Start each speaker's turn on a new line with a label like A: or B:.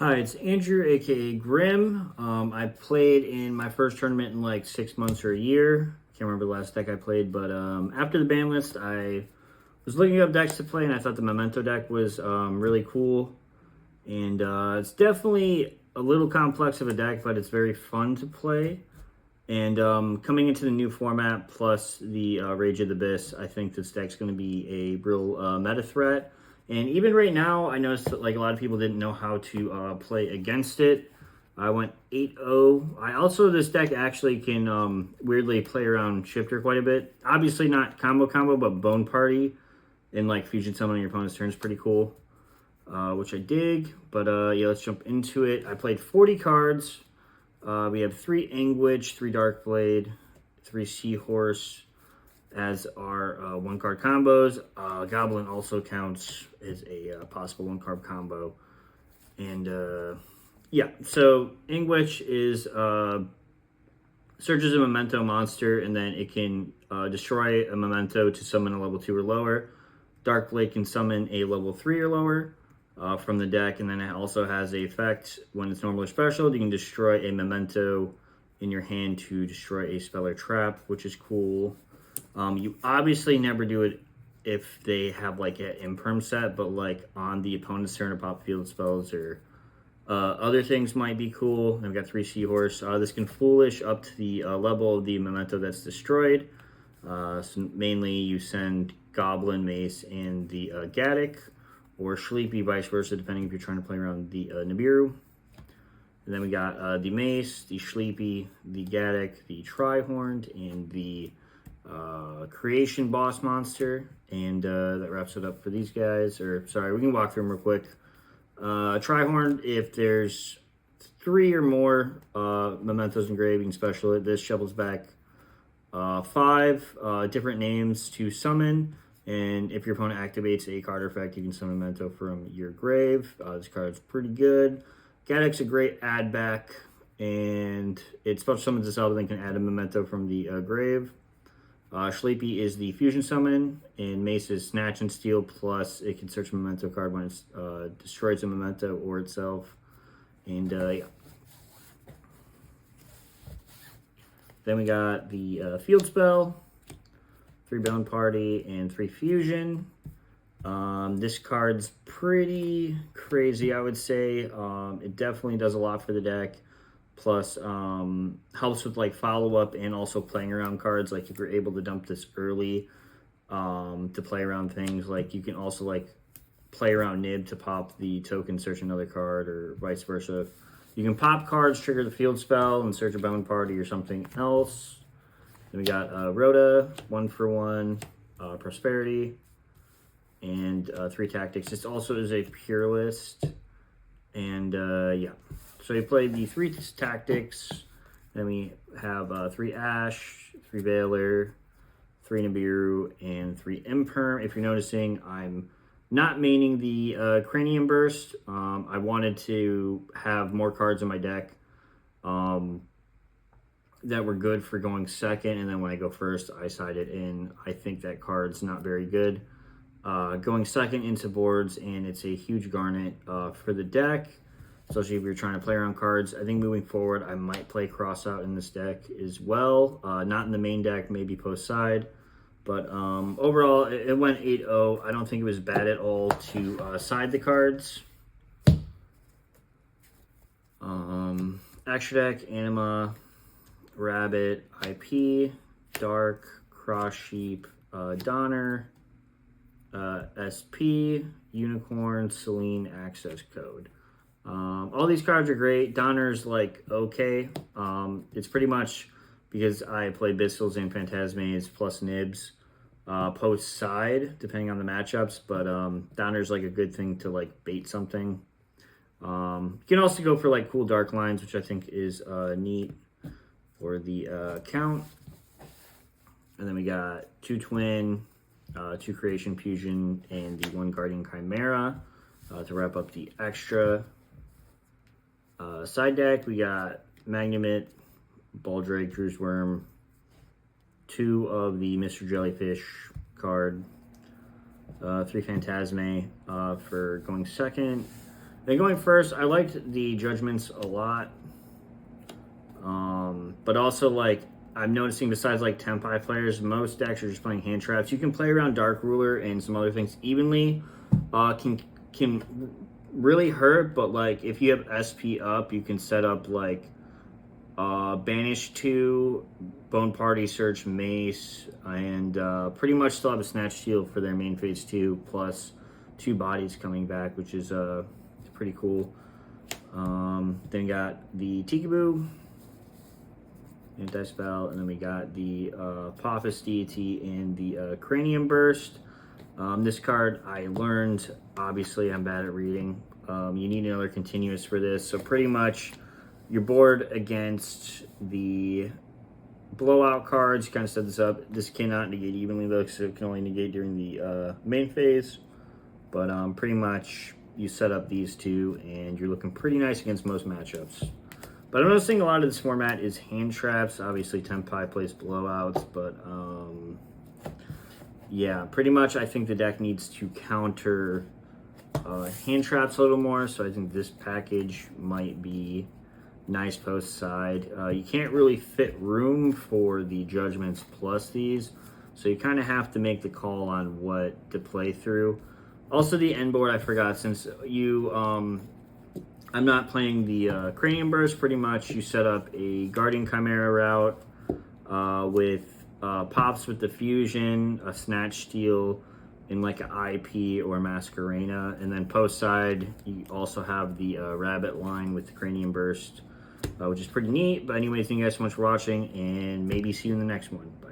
A: Hi, it's Andrew, aka Grim. I played in my first tournament in like 6 months or a year. Can't remember the last deck I played, but after the ban list, I was looking up decks to play, and I thought the Memento deck was really cool. And it's definitely a little complex of a deck, but it's very fun to play. And coming into the new format plus the Rage of the Abyss, I think this deck's going to be a real meta threat. And even right now, I noticed that like a lot of people didn't know how to play against it. I went 8-0. This deck actually can weirdly play around Shifter quite a bit. Obviously not combo, but Bone Party and like Fusion Summon on your opponent's turn is pretty cool, which I dig. But yeah, let's jump into it. I played 40 cards. We have 3 Anguish, 3 Darkblade, 3 Seahorse as our 1-card combos. Goblin also counts as a possible 1-card combo. And yeah, so Anguish is searches a Memento monster, and then it can destroy a Memento to summon a level 2 or lower. Darkblade can summon a level 3 or lower from the deck, and then it also has a effect when it's normal or special. You can destroy a Memento in your hand to destroy a spell or trap, which is cool. You obviously never do it if they have like an imperm set, but like on the opponent's turn to pop field spells or other things might be cool. I've got 3 Seahorse. This can foolish up to the level of the Memento that's destroyed. So mainly you send Goblin, Mace, and the Gaddock, or Sleepy, vice versa, depending if you're trying to play around the Nibiru. And then we got the Mace, the Sleepy, the Gaddock, the Trihorned, and the Creation Boss Monster. And that wraps it up for these guys. Or, sorry, we can walk through them real quick. Trihorned, if there's 3 or more Mementos engraved, you can special it. This shovels back 5 different names to summon. And if your opponent activates a card effect, you can summon Memento from your grave. This card's pretty good. Gaddock's a great add back, and it special summons itself and then can add a Memento from the grave. Sleepy is the fusion summon, and Mace is Snatch and Steal, plus it can search a Memento card when it destroys a Memento or itself. And yeah. Then we got the field spell. 3 Bone Party, and 3 Fusion. This card's pretty crazy, I would say. It definitely does a lot for the deck. Plus, helps with like follow-up and also playing around cards. Like if you're able to dump this early to play around things, like you can also like play around Nib to pop the token, search another card, or vice versa. You can pop cards, trigger the field spell, and search a Bone Party or something else. Then we got Rhoda, 1-for-1, Prosperity, and 3 Tactics. This also is a pure list. And yeah, so we played the 3 Tactics. Then we have 3 Ash, 3 Veiler, 3 Nibiru, and 3 Imperm. If you're noticing, I'm not maining the Cranium Burst. I wanted to have more cards in my deck that were good for going second, and then when I go first, I sided in. I think that card's not very good. Going second into boards, and it's a huge garnet for the deck, especially if you're trying to play around cards. I think moving forward, I might play Cross out in this deck as well. Not in the main deck, maybe post side. But overall, it went 8-0. I don't think it was bad at all to side the cards. Extra deck, Anima, Rabbit, IP, Dark, Cross Sheep, Donner, SP, Unicorn, Selene, Access Code. All these cards are great. Donner's like okay. It's pretty much because I play Bistles and Phantasmes plus Nibs post side, depending on the matchups. But Donner's like a good thing to like bait something. You can also go for like cool dark lines, which I think is neat for the count. And then we got 2 Twin, 2 Creation Fusion, and the 1 Guardian Chimera to wrap up the extra. Side deck, we got Magnumit, Baldrake, Drew's Worm, 2 of the Mr. Jellyfish card, 3 Phantasme for going second, Then going first, I liked the judgments a lot. But also, like, I'm noticing besides like Tempai players, most decks are just playing hand traps. You can play around Dark Ruler and some other things evenly. Can really hurt, but like if you have SP up, you can set up like Banish 2, Bone Party, Search, Mace, and pretty much still have a Snatch Shield for their main phase 2, plus 2 bodies coming back, which is pretty cool. Then we got the Tikaboo, Anti-Spell, and then we got the Apophis Deity and the Cranium Burst. This card I learned, obviously I'm bad at reading. You need another continuous for this, so pretty much your board against the blowout cards, you kind of set this up. This cannot negate evenly though, so it can only negate during the main phase. But pretty much you set up these two and you're looking pretty nice against most matchups. But I'm noticing a lot of this format is hand traps. Obviously Tempai plays blowouts, but yeah, pretty much I think the deck needs to counter hand traps a little more. So I think this package might be nice post side. You can't really fit room for the judgments plus these, so you kind of have to make the call on what to play through. Also the end board, I forgot, since you I'm not playing the Cranium Burst, pretty much you set up a Guardian Chimera route with pops with the Fusion, a Snatch Steal, in like an IP or Masquerena, and then post side you also have the Rabbit line with the Cranium Burst, which is pretty neat. But anyway, thank you guys so much for watching, and maybe see you in the next one. Bye.